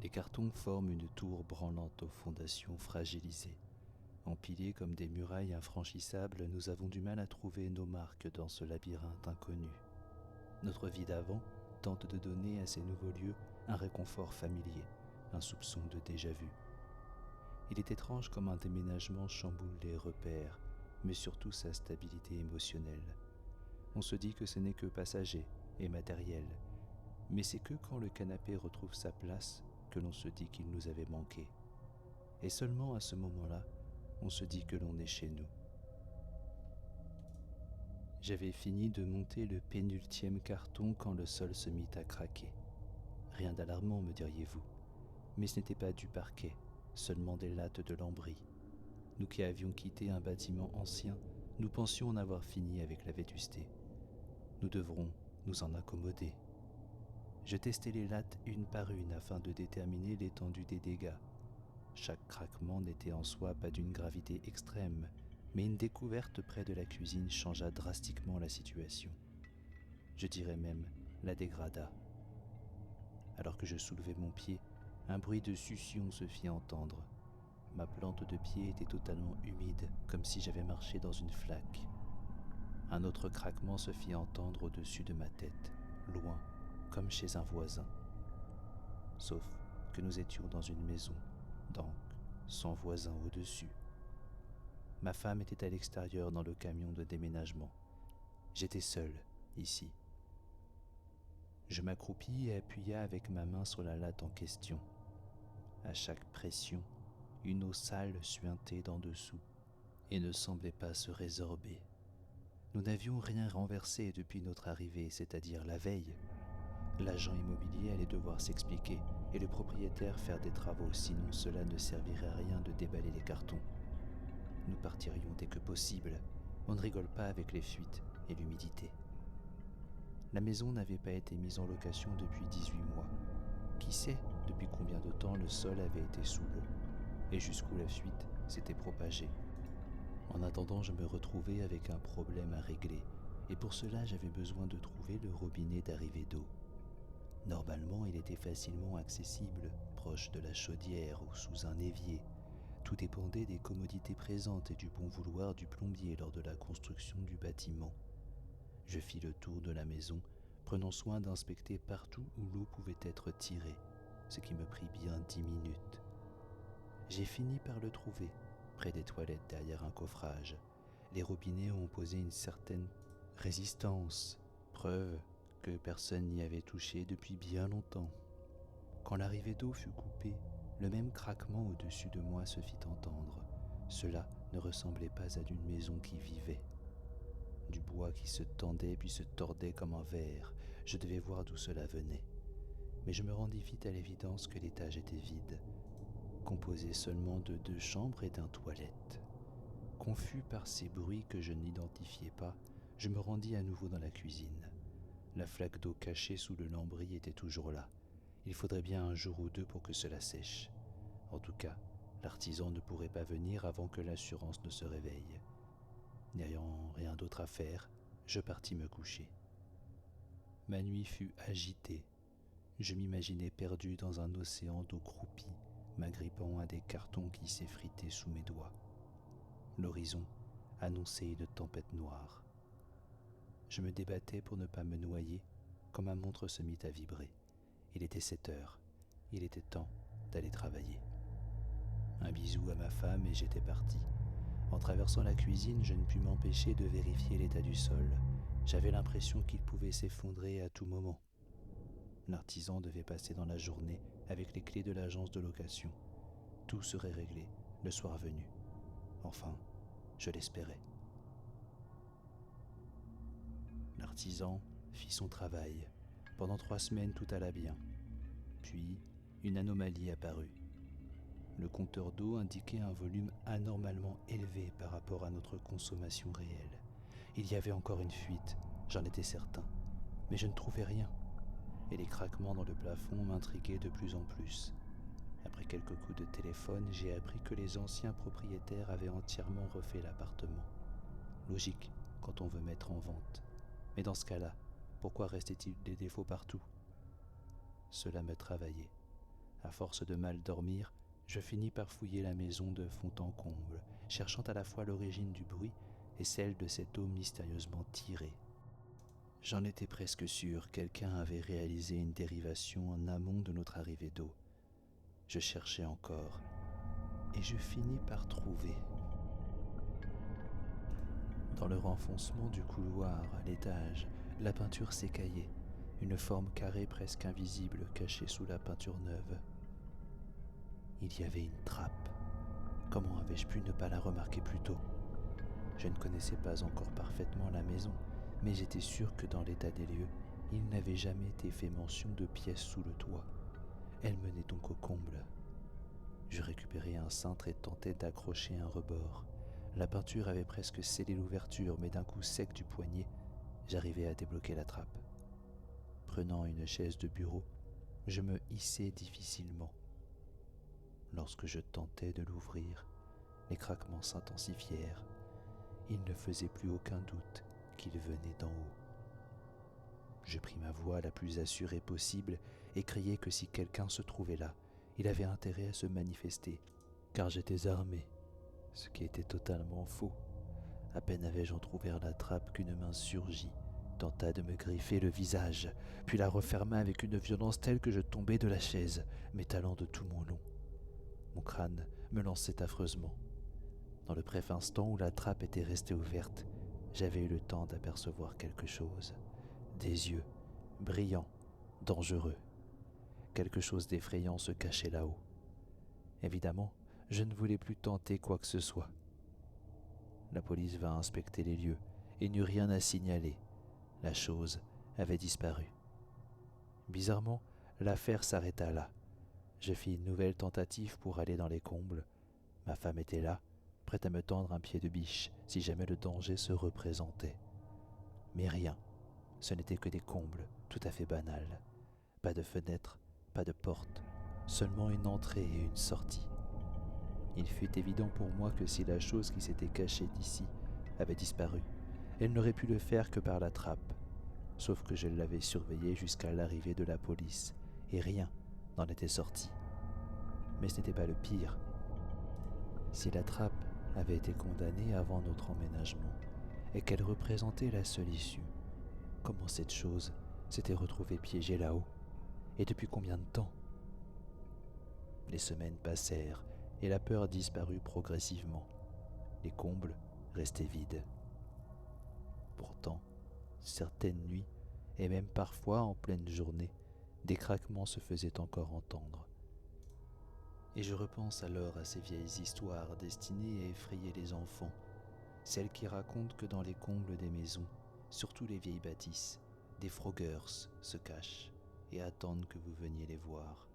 Les cartons forment une tour branlante aux fondations fragilisées. Empilés comme des murailles infranchissables, nous avons du mal à trouver nos marques dans ce labyrinthe inconnu. Notre vie d'avant tente de donner à ces nouveaux lieux un réconfort familier, un soupçon de déjà-vu. Il est étrange comme un déménagement chamboule les repères, mais surtout sa stabilité émotionnelle. On se dit que ce n'est que passager et matériel, mais c'est que quand le canapé retrouve sa place que l'on se dit qu'il nous avait manqué. Et seulement à ce moment-là, on se dit que l'on est chez nous. J'avais fini de monter le pénultième carton quand le sol se mit à craquer. Rien d'alarmant, me diriez-vous, mais ce n'était pas du parquet, seulement des lattes de lambris. Nous qui avions quitté un bâtiment ancien, nous pensions en avoir fini avec la vétusté. Nous devrons nous en accommoder. Je testais les lattes une par une afin de déterminer l'étendue des dégâts. Chaque craquement n'était en soi pas d'une gravité extrême, mais une découverte près de la cuisine changea drastiquement la situation. Je dirais même la dégrada. Alors que je soulevais mon pied, un bruit de succion se fit entendre. Ma plante de pied était totalement humide, comme si j'avais marché dans une flaque. Un autre craquement se fit entendre au-dessus de ma tête, loin, comme chez un voisin. Sauf que nous étions dans une maison, donc sans voisin au-dessus. Ma femme était à l'extérieur dans le camion de déménagement. J'étais seul, ici. Je m'accroupis et appuyai avec ma main sur la latte en question. À chaque pression, une eau sale suintait d'en dessous et ne semblait pas se résorber. Nous n'avions rien renversé depuis notre arrivée, c'est-à-dire la veille. L'agent immobilier allait devoir s'expliquer et le propriétaire faire des travaux, sinon cela ne servirait à rien de déballer les cartons. Nous partirions dès que possible. On ne rigole pas avec les fuites et l'humidité. La maison n'avait pas été mise en location depuis 18 mois. Qui sait depuis combien de temps le sol avait été sous l'eau et jusqu'où la fuite s'était propagée. En attendant, je me retrouvais avec un problème à régler et pour cela j'avais besoin de trouver le robinet d'arrivée d'eau. Normalement, il était facilement accessible, proche de la chaudière ou sous un évier. Tout dépendait des commodités présentes et du bon vouloir du plombier lors de la construction du bâtiment. Je fis le tour de la maison, prenant soin d'inspecter partout où l'eau pouvait être tirée, ce qui me prit bien 10 minutes. J'ai fini par le trouver, près des toilettes derrière un coffrage. Les robinets ont posé une certaine résistance, preuve que personne n'y avait touché depuis bien longtemps. Quand l'arrivée d'eau fut coupée, le même craquement au-dessus de moi se fit entendre. Cela ne ressemblait pas à d'une maison qui vivait. Du bois qui se tendait puis se tordait comme un verre. Je devais voir d'où cela venait. Mais je me rendis vite à l'évidence que l'étage était vide, composé seulement de 2 chambres et d'un toilette. Confus par ces bruits que je n'identifiais pas, je me rendis à nouveau dans la cuisine. La flaque d'eau cachée sous le lambris était toujours là. Il faudrait bien un jour ou deux pour que cela sèche. En tout cas, l'artisan ne pourrait pas venir avant que l'assurance ne se réveille. N'ayant rien d'autre à faire, je partis me coucher. Ma nuit fut agitée. Je m'imaginais perdu dans un océan d'eau croupie, m'agrippant à des cartons qui s'effritaient sous mes doigts. L'horizon annonçait une tempête noire. Je me débattais pour ne pas me noyer quand ma montre se mit à vibrer. Il était 7 heures. Il était temps d'aller travailler. Un bisou à ma femme et j'étais parti. En traversant la cuisine, je ne pus m'empêcher de vérifier l'état du sol. J'avais l'impression qu'il pouvait s'effondrer à tout moment. L'artisan devait passer dans la journée avec les clés de l'agence de location. Tout serait réglé le soir venu. Enfin, je l'espérais. L'artisan fit son travail. Pendant 3 semaines, tout alla bien. Puis, une anomalie apparut. Le compteur d'eau indiquait un volume anormalement élevé par rapport à notre consommation réelle. Il y avait encore une fuite, j'en étais certain, mais je ne trouvais rien. Et les craquements dans le plafond m'intriguaient de plus en plus. Après quelques coups de téléphone, j'ai appris que les anciens propriétaires avaient entièrement refait l'appartement. Logique quand on veut mettre en vente. Mais dans ce cas-là, pourquoi restait-il des défauts partout ? Cela me travaillait. À force de mal dormir, je finis par fouiller la maison de fond en comble, cherchant à la fois l'origine du bruit et celle de cette eau mystérieusement tirée. J'en étais presque sûr, quelqu'un avait réalisé une dérivation en amont de notre arrivée d'eau. Je cherchais encore, et je finis par trouver. Dans le renfoncement du couloir, à l'étage, la peinture s'écaillait, une forme carrée presque invisible cachée sous la peinture neuve. Il y avait une trappe. Comment avais-je pu ne pas la remarquer plus tôt ? Je ne connaissais pas encore parfaitement la maison, mais j'étais sûr que dans l'état des lieux, il n'avait jamais été fait mention de pièces sous le toit. Elle menait donc au comble. Je récupérai un cintre et tentai d'accrocher un rebord. La peinture avait presque scellé l'ouverture, mais d'un coup sec du poignet, j'arrivai à débloquer la trappe. Prenant une chaise de bureau, je me hissai difficilement. Lorsque je tentais de l'ouvrir, les craquements s'intensifièrent. Il ne faisait plus aucun doute qu'il venait d'en haut. Je pris ma voix la plus assurée possible et criai que si quelqu'un se trouvait là, il avait intérêt à se manifester, car j'étais armé, ce qui était totalement faux. À peine avais-je entrouvert la trappe qu'une main surgit, tenta de me griffer le visage, puis la referma avec une violence telle que je tombai de la chaise, m'étalant de tout mon long. Mon crâne me lançait affreusement. Dans le bref instant où la trappe était restée ouverte, j'avais eu le temps d'apercevoir quelque chose. Des yeux, brillants, dangereux. Quelque chose d'effrayant se cachait là-haut. Évidemment, je ne voulais plus tenter quoi que ce soit. La police vint inspecter les lieux et n'eut rien à signaler. La chose avait disparu. Bizarrement, l'affaire s'arrêta là. Je fis une nouvelle tentative pour aller dans les combles. Ma femme était là, prête à me tendre un pied de biche si jamais le danger se représentait. Mais rien, ce n'était que des combles tout à fait banals. Pas de fenêtre, pas de porte, seulement une entrée et une sortie. Il fut évident pour moi que si la chose qui s'était cachée d'ici avait disparu, elle n'aurait pu le faire que par la trappe, sauf que je l'avais surveillée jusqu'à l'arrivée de la police, et rien n'en était sorti. Mais ce n'était pas le pire. Si la trappe avait été condamnée avant notre emménagement, et qu'elle représentait la seule issue, comment cette chose s'était retrouvée piégée là-haut, et depuis combien de temps ? Les semaines passèrent, et la peur disparut progressivement. Les combles restaient vides. Pourtant, certaines nuits, et même parfois en pleine journée, des craquements se faisaient encore entendre. Et je repense alors à ces vieilles histoires destinées à effrayer les enfants, celles qui racontent que dans les combles des maisons, surtout les vieilles bâtisses, des frogeurs se cachent et attendent que vous veniez les voir.